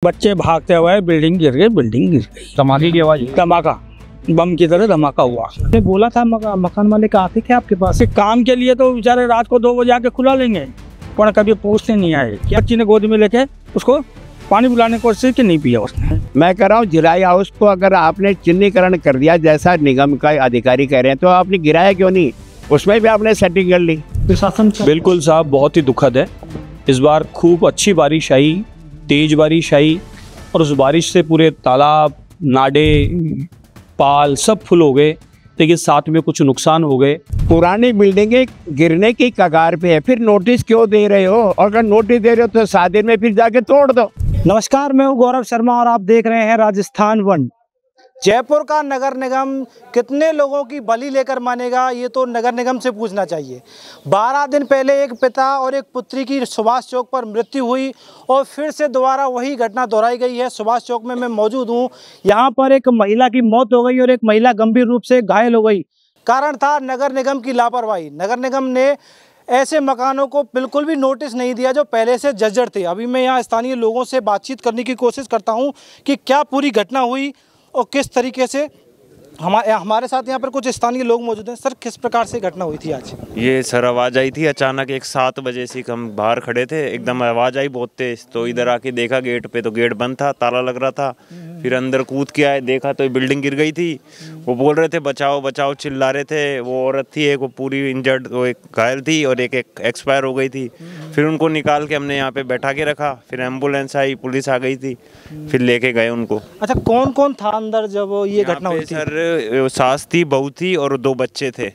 बच्चे भागते हुए बिल्डिंग गिर गई। धमाके की आवाज, धमाका, बम की तरह धमाका हुआ। ने बोला था मकान मालिक आते थे आपके पास? काम के लिए तो बेचारे रात को 2 बजे आके खुला लेंगे, पर कभी पूछते नहीं आए। क्या बच्ची ने गोद में लेके उसको पानी पिलाने की कोशिश की, नहीं पिया उसने। मैं कह रहा हूँ जिलाई हाउस को अगर आपने चिन्हीकरण कर दिया जैसा निगम का अधिकारी कह रहे हैं, तो आपने गिराया क्यों नहीं? उसमें भी आपने सेटिंग कर ली। प्रशासन बिल्कुल साहब, बहुत ही दुखद है। इस बार खूब अच्छी बारिश आई, तेज बारिश आई, और उस बारिश से पूरे तालाब, नाडे, पाल सब फुल हो गए, लेकिन साथ में कुछ नुकसान हो गए। पुरानी बिल्डिंगें गिरने की कगार पे है, फिर नोटिस क्यों दे रहे हो? अगर नोटिस दे रहे हो तो 7 दिन में फिर जाके तोड़ दो। नमस्कार, मैं हूँ गौरव शर्मा और आप देख रहे हैं राजस्थान वन। जयपुर का नगर निगम कितने लोगों की बलि लेकर मानेगा, ये तो नगर निगम से पूछना चाहिए। 12 दिन पहले एक पिता और एक पुत्री की सुभाष चौक पर मृत्यु हुई और फिर से दोबारा वही घटना दोहराई गई है। सुभाष चौक में मैं मौजूद हूँ। यहाँ पर एक महिला की मौत हो गई और एक महिला गंभीर रूप से घायल हो गई। कारण था नगर निगम की लापरवाही। नगर निगम ने ऐसे मकानों को बिल्कुल भी नोटिस नहीं दिया जो पहले से जर्जर थे। अभी मैं यहाँ स्थानीय लोगों से बातचीत करने की कोशिश करता हूँ कि क्या पूरी घटना हुई और किस तरीके से। हमारे साथ यहाँ पर कुछ स्थानीय लोग मौजूद हैं। सर, किस प्रकार से घटना हुई थी आज? ये सर आवाज़ आई थी अचानक, एक 7 बजे से हम बाहर खड़े थे, एकदम आवाज़ आई बहुत तेज। तो इधर आके देखा गेट पे, तो गेट बंद था, ताला लग रहा था। फिर अंदर कूद के आए, देखा तो बिल्डिंग गिर गई थी। वो बोल रहे थे बचाओ बचाओ, चिल्ला रहे थे। वो औरत थी एक, वो पूरी इंजर्ड, वो एक घायल थी और एक एक्सपायर हो गई थी। फिर उनको निकाल के हमने यहाँ पे बैठा के रखा। फिर एम्बुलेंस आई, पुलिस आ गई थी, फिर लेके गए उनको। अच्छा, कौन कौन था अंदर जब ये घटना हुई थी? सर सास थी, बहू थी और 2 बच्चे थे।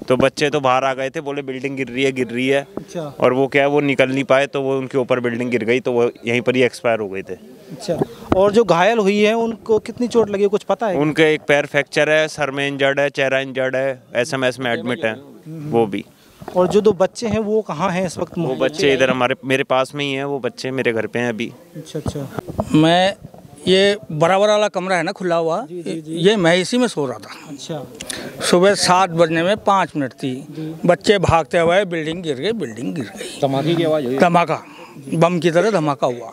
तो बच्चे तो बाहर आ गए थे, बोले बिल्डिंग गिर रही है। अच्छा। और वो क्या है, वो निकल नहीं पाए, तो वो उनके ऊपर बिल्डिंग गिर गई, तो वो यहीं पर ही एक्सपायर हो गए थे। अच्छा, और जो घायल हुई है उनको कितनी चोट लगी, कुछ पता है? उनके एक पैर फ्रैक्चर है, सर में इंजर्ड है, चेहरा इंजर्ड है, SMS में एडमिट है वो भी। और जो 2 बच्चे हैं वो कहाँ हैं इस वक्त? वो बच्चे इधर मेरे पास में ही हैं। वो बच्चे मेरे घर पे हैं अभी। अच्छा। मैं ये बराबर वाला कमरा है ना खुला हुआ, ये मैं इसी में सो रहा था। अच्छा। सुबह 7 बजने में 5 मिनट थी। बच्चे भागते हुए बिल्डिंग गिर गई। धमाके की आवाज, धमाका, बम की तरह धमाका हुआ।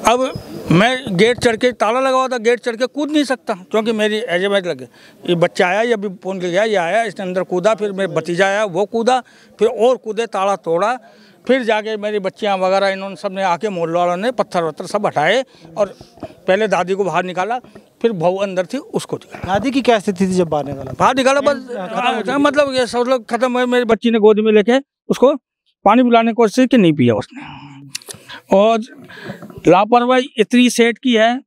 अब मैं गेट चढ़ के, ताला लगा हुआ था, गेट चढ़ के कूद नहीं सकता क्योंकि मेरी एजमेंट लगे। ये बच्चा आया, ये अभी फोन कर गया, ये आया, इसने अंदर कूदा, फिर मेरा भतीजा आया, वो कूदा, फिर और कूदे, ताला तोड़ा, फिर जाके मेरी बच्चियां वगैरह इन्होंने सब ने आके, मोहल्ले वालों ने पत्थर वत्थर सब हटाए और पहले दादी को बाहर निकाला, फिर बहू अंदर थी उसको निकाला। दादी की क्या स्थिति थी जब बाहर निकाला? बस मतलब ये सब लोग खत्म हुए। मेरी बच्ची ने गोद में लेके उसको पानी पिलाने की कोशिश की, नहीं पिया उसने। और लापरवाही इतनी सेठ की है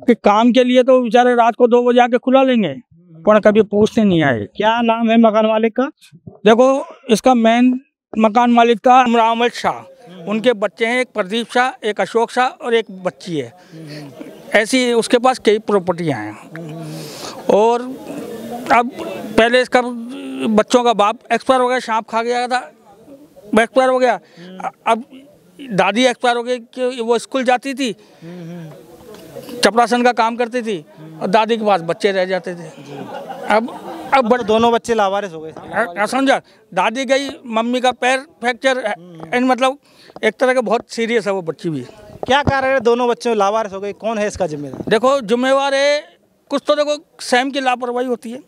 कि काम के लिए तो बेचारे रात को 2 बजे आके खुला लेंगे, पर कभी पूछते नहीं आए। क्या नाम है मकान मालिक का? देखो, इसका मेन मकान मालिक का अमरावत शाह, उनके बच्चे हैं, एक प्रदीप शाह, एक अशोक शाह और एक बच्ची है। ऐसी उसके पास कई प्रॉपर्टियां हैं। और अब पहले इसका बच्चों का बाप एक्सपायर हो गया, सांप खा गया था, एक्सपायर हो गया। अब दादी एक्सपायर हो गई कि वो स्कूल जाती थी, चपरासन का काम करती थी, और दादी के पास बच्चे रह जाते थे। अब दोनों बच्चे लावारिस हो गए। समझा, दादी गई, मम्मी का पैर फ्रैक्चर, मतलब एक तरह का बहुत सीरियस है वो बच्ची भी। क्या कारण है दोनों बच्चे लावारिस हो गए? कौन है इसका जिम्मेदार? देखो, जिम्मेवार है कुछ तो, देखो स्वयं की लापरवाही होती है।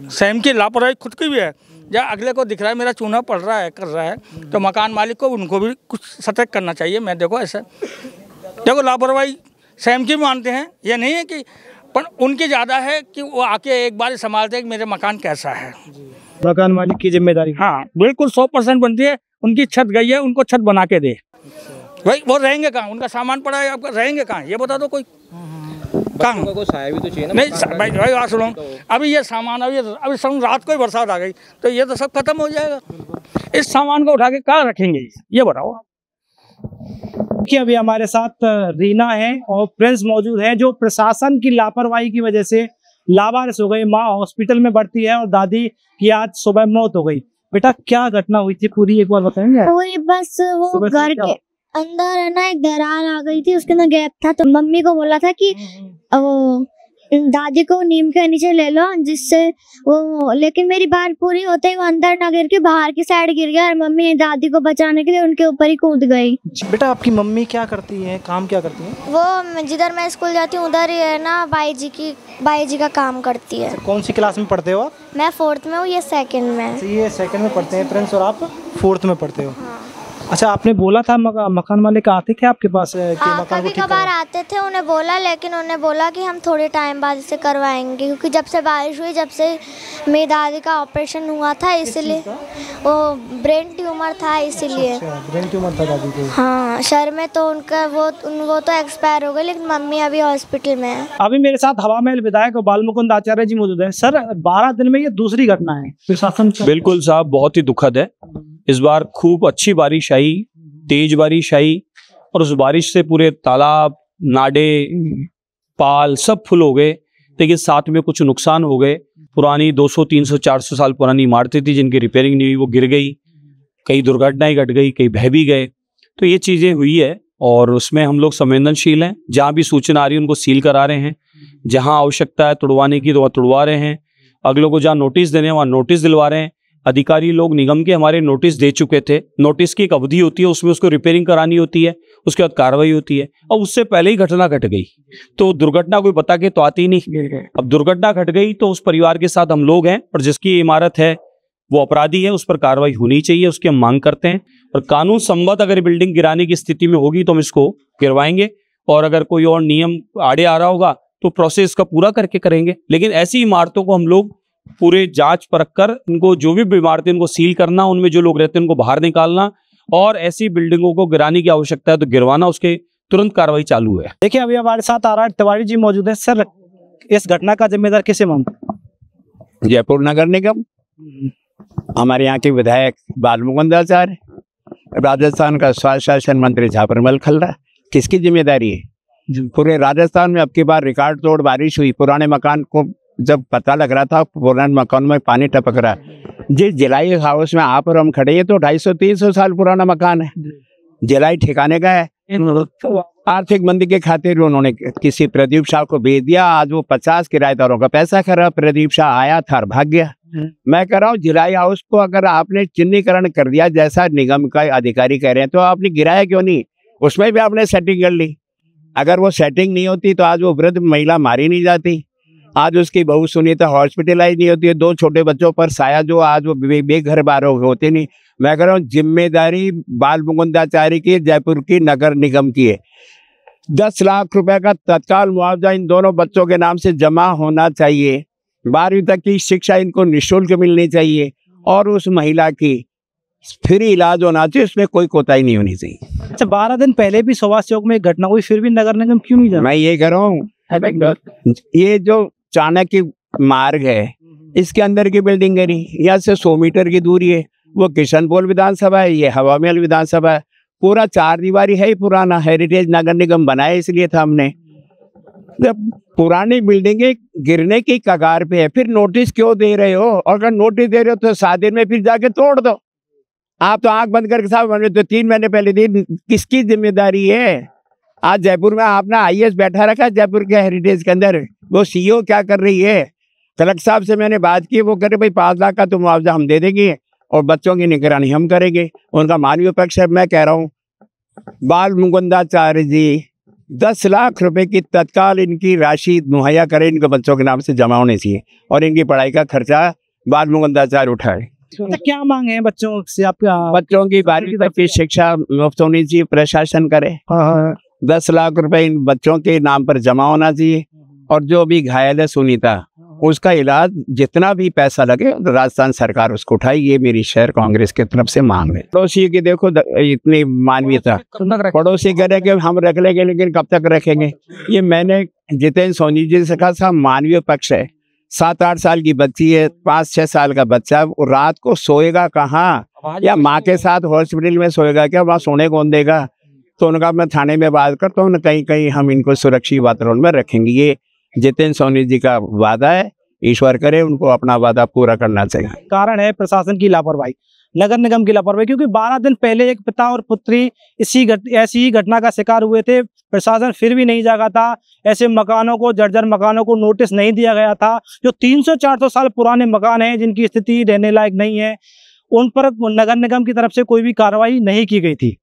स्वयं की लापरवाही खुद की भी है। या अगले को दिख रहा है मेरा चूना पड़ रहा है, कर रहा है, तो मकान मालिक को उनको भी कुछ सतर्क करना चाहिए। मैं देखो ऐसा, देखो लापरवाही स्वयं की भी मानते हैं, ये नहीं है कि, पर उनकी ज़्यादा है कि वो आके एक बार संभालते हैं कि मेरे मकान कैसा है। मकान मालिक की जिम्मेदारी, हाँ बिल्कुल 100% बनती है। उनकी छत गई है, उनको छत बना के दे। भाई वो रहेंगे कहाँ? उनका सामान पड़ा है, आपका रहेंगे कहाँ ये बता दो। कोई कहाँ को साया भी तो चाहिए ना? नहीं भाई बात सुनो, अभी ये सामान अभी सब रात को ही बरसात आ गई तो ये तो सब खत्म हो जाएगा। इस सामान को उठा के कहाँ रखेंगे ये बताओ। कि अभी हमारे साथ रीना है और प्रिंस मौजूद है, जो प्रशासन की लापरवाही की वजह से लावारिस हो गई। माँ हॉस्पिटल में भर्ती है और दादी की आज सुबह मौत हो गई। बेटा, क्या घटना हुई थी पूरी एक बार बताएंगे? पूरी बस वो घर के अंदर है ना, एक दरार आ गई थी, उसके अंदर गैप था, तो मम्मी को बोला था कि वो दादी को नीम के नीचे ले लो, जिससे वो, लेकिन मेरी बात पूरी होते ही वो अंदर ना गिर के बाहर की साइड गिर गया और मम्मी दादी को बचाने के लिए उनके ऊपर ही कूद गई। बेटा आपकी मम्मी क्या करती है, काम क्या करती है? वो जिधर मैं स्कूल जाती हूँ उधर ही है ना, बाई जी का काम करती है। कौन सी क्लास में पढ़ते हो आप? मैं 4th में हूँ, ये 2nd में है। ये 2nd में पढ़ते हैं प्रिंस और आप 4th में पढ़ते हो। हाँ। अच्छा, आपने बोला था मकान मालिक आते थे आपके पास कि मकान को कभी ठीक कभार आते थे, उन्हें बोला, लेकिन उन्हें बोला कि हम थोड़े टाइम बाद इसे करवाएंगे, क्योंकि जब से बारिश हुई, जब से मेरी दादी का ऑपरेशन हुआ था, इसलिए वो ब्रेन ट्यूमर था, इसीलिए। ब्रेन ट्यूमर था दादी को? हाँ, सर में, तो उनका वो तो एक्सपायर हो गए, लेकिन मम्मी अभी हॉस्पिटल में है। अभी मेरे साथ हवा महल विधायक बाल मुकुंद आचार्य जी मौजूद हैं। सर, 12 दिन में ये दूसरी घटना है प्रशासन। बिल्कुल साहब, बहुत ही दुखद है। इस बार खूब अच्छी बारिश आई, तेज बारिश आई, और उस बारिश से पूरे तालाब, नाडे, पाल सब फुल हो गए। लेकिन साथ में कुछ नुकसान हो गए। पुरानी 200, 300, 400 साल पुरानी इमारतें थी जिनकी रिपेयरिंग नहीं हुई, वो गिर गई। कई दुर्घटनाएं घट गई, कई बह भी गए। तो ये चीज़ें हुई है और उसमें हम लोग संवेदनशील हैं। जहाँ भी सूचना आ रही है उनको सील करा रहे हैं। जहाँ आवश्यकता है तुड़वाने की तो वहाँ तुड़वा रहे हैं। अगलों को जहाँ नोटिस देने हैं वहाँ नोटिस दिलवा रहे हैं। अधिकारी लोग निगम के हमारे नोटिस दे चुके थे। नोटिस की एक अवधि होती है, उसमें उसको रिपेयरिंग करानी होती है, उसके बाद कार्रवाई होती है। और उससे पहले ही घटना घट गई तो दुर्घटना कोई बता के तो आती नहीं। अब दुर्घटना घट गई तो उस परिवार के साथ हम लोग हैं, और जिसकी इमारत है वो अपराधी है, उस पर कार्रवाई होनी चाहिए, उसकी हम मांग करते हैं। और कानून सम्मत अगर बिल्डिंग गिराने की स्थिति में होगी तो हम इसको गिरवाएंगे, और अगर कोई और नियम आड़े आ रहा होगा तो प्रोसेस का पूरा करके करेंगे। लेकिन ऐसी इमारतों को हम लोग पूरे जांच परख कर, इनको जो भी इमारतें उनको सील करना, उनमें जो लोग रहते हैं उनको बाहर निकालना, और ऐसी बिल्डिंगों को गिराने की आवश्यकता है तो गिरवाना, उसके तुरंत कार्रवाई चालू है। देखिए, अभी हमारे साथ आर तिवारी जी मौजूद है। सर, इस घटना का जिम्मेदार किसे मानते? जयपुर नगर निगम, हमारे यहाँ के विधायक बाल मुकुंद आचार्य, राजस्थान का स्वास्थ्य शासन मंत्री झापरमल खल्ला। किसकी जिम्मेदारी है? पूरे राजस्थान में अब की बार रिकॉर्ड तोड़ बारिश हुई। पुराने मकान को जब पता लग रहा था पुराने मकान में पानी टपक रहा है। जिस जिलाई हाउस में आप और हम खड़े हैं तो 250-300 साल पुराना मकान है। जिलाई ठिकाने का है। आर्थिक मंदी के खातिर उन्होंने किसी प्रदीप शाह को भेज दिया। आज वो 50 किराएदारों का पैसा खा रहा। प्रदीप शाह आया था और भाग गया। मैं कह रहा हूँ, जिलाई हाउस को अगर आपने चिन्हीकरण कर दिया जैसा निगम का अधिकारी कह रहे हैं, तो आपने गिराया क्यों नहीं? उसमें भी आपने सेटिंग कर ली। अगर वो सेटिंग नहीं होती तो आज वो वृद्ध महिला मारी नहीं जाती, आज उसकी बहू सुनीता हॉस्पिटलाइज नहीं होती है, 2 छोटे बच्चों पर साया जो आज वो बेघर बार होते नहीं। मैं कह रहा हूँ, जिम्मेदारी बाल मुकुंदाचार्य की, जयपुर की नगर निगम की है। 10 लाख रुपए का तत्काल मुआवजा इन दोनों बच्चों के नाम से जमा होना चाहिए। 12वीं तक की शिक्षा इनको निःशुल्क मिलनी चाहिए, और उस महिला की फ्री इलाज होना चाहिए, उसमें कोई कोताही नहीं होनी चाहिए। अच्छा, 12 दिन पहले भी सुभाष चौक में एक घटना हुई, फिर भी नगर निगम क्यों नहीं जा? मैं ये कह रहा हूँ, ये जो चाणक्य मार्ग है, इसके अंदर की बिल्डिंग गिरी। यहाँ से 100 मीटर की दूरी है। वो किशनपोल विधानसभा है, ये हवा महल विधानसभा है। पूरा 4 दीवारी है ही पुराना। हेरिटेज नगर निगम बनाया इसलिए था हमने। जब पुरानी बिल्डिंगें गिरने की कगार पे है, फिर नोटिस क्यों दे रहे हो? और अगर नोटिस दे रहे हो तो 7 दिन में फिर जाके तोड़ दो। आप तो आंख बंद करके साहब तो 3 महीने पहले दी। किसकी जिम्मेदारी है? आज जयपुर में आपने IAS बैठा रखा, जयपुर के हेरिटेज के अंदर। वो CEO क्या कर रही है? कलेक्टर साहब से मैंने बात की, वो कह रहे भाई 5 लाख का तो मुआवजा हम दे देंगे और बच्चों की निगरानी हम करेंगे। उनका मानवीय पक्ष है। मैं कह रहा हूँ, बाल मुकुंदाचार्य जी 10 लाख रुपए की तत्काल इनकी राशि मुहैया करें, इनके बच्चों के नाम से जमा होने चाहिए, और इनकी पढ़ाई का खर्चा बाल मुकुंदाचार्य उठाए। तो क्या मांगे हैं बच्चों से आपका? बच्चों की 12वीं तक की शिक्षा मुफ्त होनी चाहिए, प्रशासन करे। 10 लाख रुपए इन बच्चों के नाम पर जमा होना चाहिए, और जो भी घायल है सुनीता, उसका इलाज जितना भी पैसा लगे राजस्थान सरकार उसको उठाई। ये मेरी शहर कांग्रेस की तरफ से मांग है। पड़ोसी की देखो इतनी मानवीयता। पड़ोसी कह रहे कि हम रख लेंगे, लेकिन कब तक रखेंगे? ये मैंने जितेंद्र सोनी जी से कहा था, मानवीय पक्ष है। 7-8 साल की बच्ची है, 5-6 साल का बच्चा, रात को सोएगा कहाँ? या माँ के साथ हॉस्पिटल में सोएगा क्या? वहाँ सोने कौन देगा? तो उनका मैं थाने में बात करता हूँ, कहीं कहीं हम इनको सुरक्षित वातावरण में रखेंगे। ये जितेंद्र सोनी जी का वादा है। ईश्वर करे उनको अपना वादा पूरा करना चाहिए। कारण है प्रशासन की लापरवाही। नगर निगम की लापरवाही, क्योंकि 12 दिन पहले एक पिता और पुत्री ऐसी ही घटना का शिकार हुए थे। प्रशासन फिर भी नहीं जागा था। ऐसे मकानों को, जर्जर मकानों को नोटिस नहीं दिया गया था। जो 300-400 साल पुराने मकान हैं, जिनकी स्थिति रहने लायक नहीं है, उन पर नगर निगम की तरफ से कोई भी कार्रवाई नहीं की गई थी।